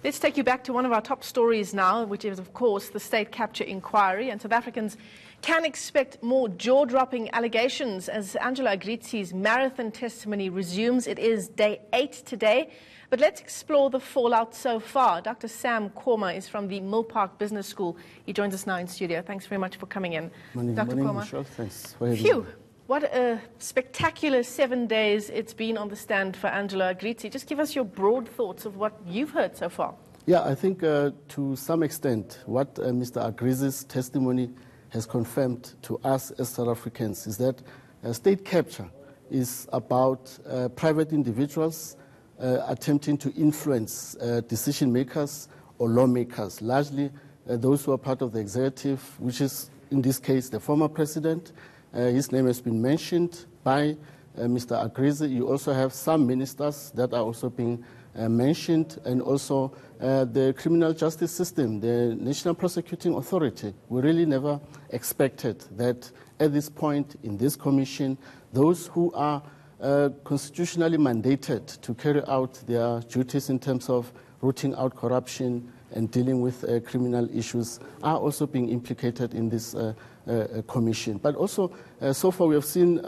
Let's take you back to one of our top stories now, which is, of course, the state capture inquiry. And South Africans can expect more jaw-dropping allegations as Angelo Agrizzi's marathon testimony resumes. It is day 8 today. But let's explore the fallout so far. Dr. Sam Koma is from the Milpark Business School. He joins us now in studio. Thanks very much for coming in. Dr. Koma. Michelle. Thanks for having me. What a spectacular 7 days it's been on the stand for Angelo Agrizzi. Just give us your broad thoughts of what you've heard so far. Yeah, I think to some extent what Mr. Agrizzi's testimony has confirmed to us as South Africans is that state capture is about private individuals attempting to influence decision makers or lawmakers, largely those who are part of the executive, which is in this case the former president. His name has been mentioned by Mr. Agrizzi. You also have some ministers that are also being mentioned, and also the criminal justice system, the National Prosecuting Authority. We really never expected that at this point in this commission, those who are constitutionally mandated to carry out their duties in terms of rooting out corruption and dealing with criminal issues are also being implicated in this commission. But also, so far we have seen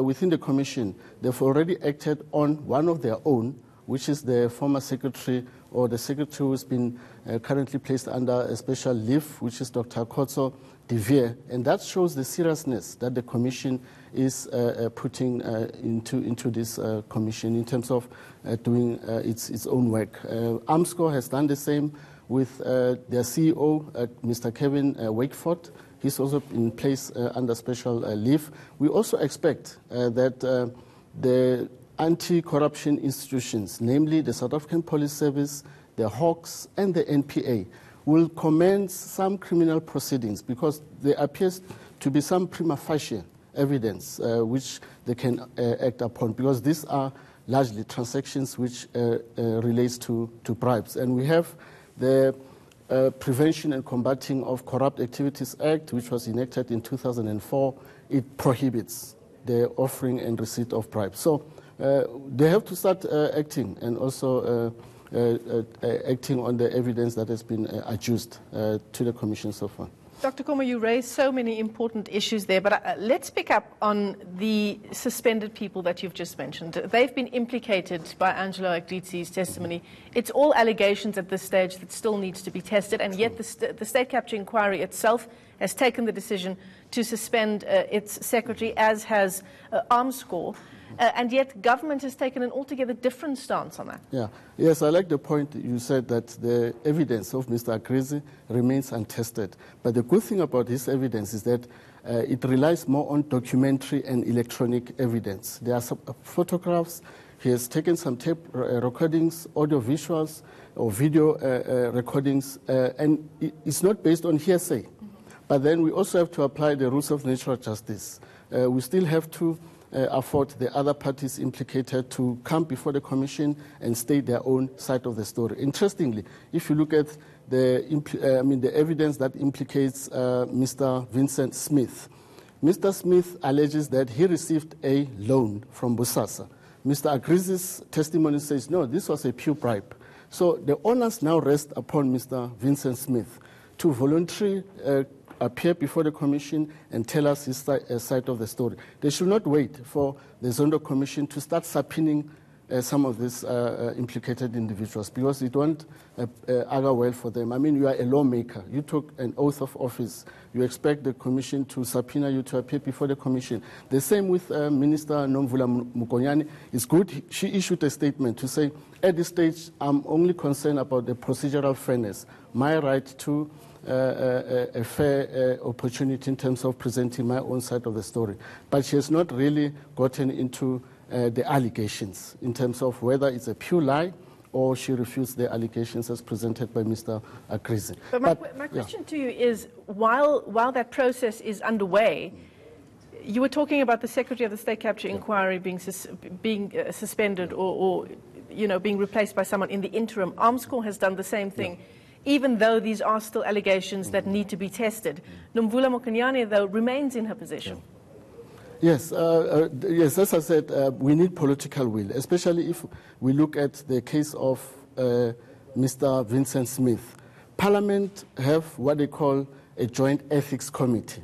within the commission, they've already acted on one of their own, which is the former secretary or the secretary who's been currently placed under a special leave, which is Dr. Kotso de Vier. And that shows the seriousness that the commission is putting into this commission in terms of doing its own work. Armscor has done the same with their CEO, Mr. Kevin Wakeford. He's also in place under special leave. We also expect that the anti-corruption institutions, namely the South African Police Service, the Hawks, and the NPA, will commence some criminal proceedings because there appears to be some prima facie evidence which they can act upon, because these are largely transactions which relates to bribes. And we have the Prevention and Combating of Corrupt Activities Act, which was enacted in 2004. It prohibits the offering and receipt of bribes. So they have to start acting and also acting on the evidence that has been adduced to the Commission so far. Dr. Koma, you raised so many important issues there, but let's pick up on the suspended people that you've just mentioned. They've been implicated by Angelo Agrizzi's testimony. It's all allegations at this stage that still needs to be tested, and yet the state capture inquiry itself has taken the decision to suspend its secretary, as has Armscor. And yet government has taken an altogether different stance on that. Yeah. Yes, I like the point you said that the evidence of Mr. Agrizzi remains untested. But the good thing about this evidence is that it relies more on documentary and electronic evidence. There are some photographs. He has taken some tape recordings, audio visuals, or video recordings, and it's not based on hearsay. But then we also have to apply the rules of natural justice. We still have to afford the other parties implicated to come before the commission and state their own side of the story. Interestingly, if you look at the evidence that implicates Mr. Vincent Smith, Mr. Smith alleges that he received a loan from Bosasa. Mr. Agrizzi's testimony says, no, this was a pure bribe. So the onus now rests upon Mr. Vincent Smith to voluntarily appear before the commission and tell us his side of the story. They should not wait for the Zondo Commission to start subpoenaing some of these implicated individuals, because it won't augur well for them. I mean, you are a lawmaker. You took an oath of office. You expect the commission to subpoena you to appear before the commission. The same with Minister Nomvula Mokonyane. It's good she issued a statement to say, at this stage, I'm only concerned about the procedural fairness, my right to a fair opportunity in terms of presenting my own side of the story. But she has not really gotten into the allegations in terms of whether it's a pure lie or she refused the allegations as presented by Mr. Agrizzi. But my question to you is, while that process is underway, you were talking about the Secretary of the State Capture Inquiry being suspended or being replaced by someone in the interim. Armscor has done the same thing. Even though these are still allegations that need to be tested. Nomvula Mokonyane, though, remains in her position. Yes, yes. As I said, we need political will, especially if we look at the case of Mr. Vincent Smith. Parliament have what they call a joint ethics committee,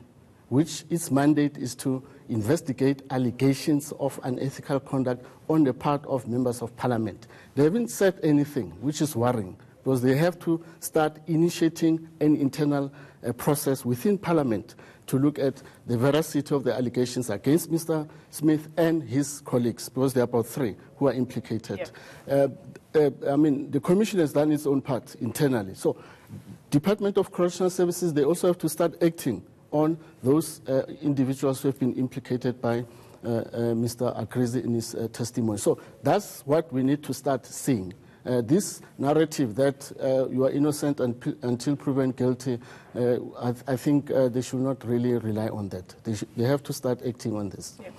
which its mandate is to investigate allegations of unethical conduct on the part of members of Parliament. They haven't said anything, which is worrying, because they have to start initiating an internal process within Parliament to look at the veracity of the allegations against Mr. Smith and his colleagues, because there are about 3 who are implicated. Yeah. The Commission has done its own part internally. So, Department of Correctional Services, they also have to start acting on those individuals who have been implicated by Mr. Agrizzi in his testimony. So that's what we need to start seeing. This narrative that you are innocent until proven guilty, I think they should not really rely on that. They have to start acting on this. Yeah.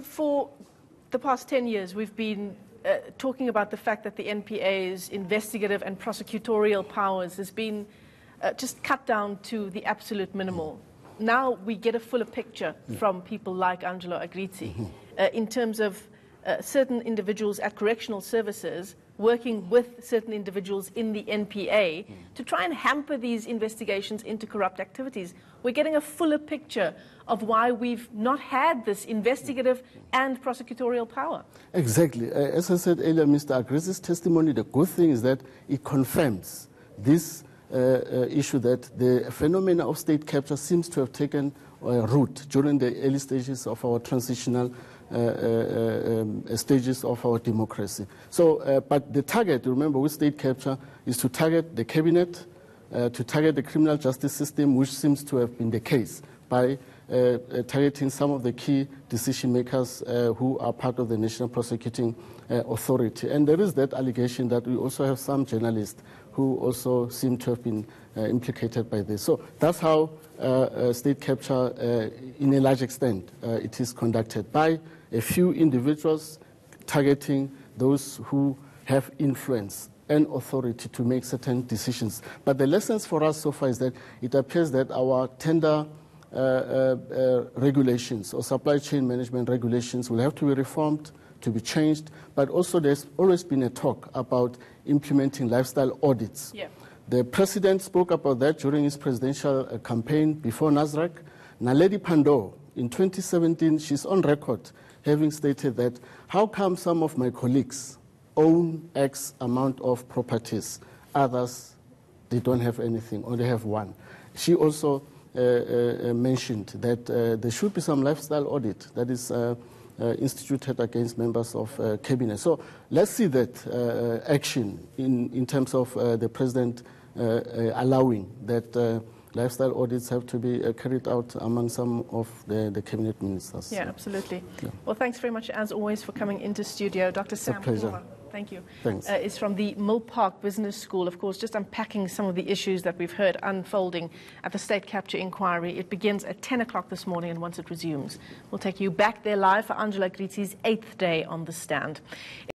For the past 10 years, we've been talking about the fact that the NPA's investigative and prosecutorial powers has been just cut down to the absolute minimal. Now we get a fuller picture from people like Angelo Agrizzi in terms of certain individuals at correctional services working with certain individuals in the NPA to try and hamper these investigations into corrupt activities. We're getting a fuller picture of why we've not had this investigative and prosecutorial power. Exactly. As I said earlier, Mr. Agrizzi's testimony, the good thing is that it confirms this issue that the phenomena of state capture seems to have taken root during the early stages of our transitional stages of our democracy. So, but the target, remember, with state capture is to target the cabinet, to target the criminal justice system, which seems to have been the case by targeting some of the key decision makers who are part of the National Prosecuting Authority. And there is that allegation that we also have some journalists who also seem to have been implicated by this. So that's how state capture, in a large extent, it is conducted by a few individuals targeting those who have influence and authority to make certain decisions. But the lessons for us so far is that it appears that our tender regulations or supply chain management regulations will have to be reformed, to be changed, but also there's always been a talk about implementing lifestyle audits. Yeah. The president spoke about that during his presidential campaign before Nasrec. Naledi Pandor, in 2017, she's on record having stated that, how come some of my colleagues own X amount of properties, others, they don't have anything, or they have one. She also mentioned that there should be some lifestyle audit that is instituted against members of cabinet. So let's see that action in terms of the president allowing that lifestyle audits have to be carried out among some of the cabinet ministers. Yeah, absolutely. Yeah. Well, thanks very much, as always, for coming into studio. Dr. Sam Koma, thank you. Thanks. Is from the Milpark Business School, of course, just unpacking some of the issues that we've heard unfolding at the state capture inquiry. It begins at 10 o'clock this morning, and once it resumes, we'll take you back there live for Angelo Agrizzi's 8th day on the stand.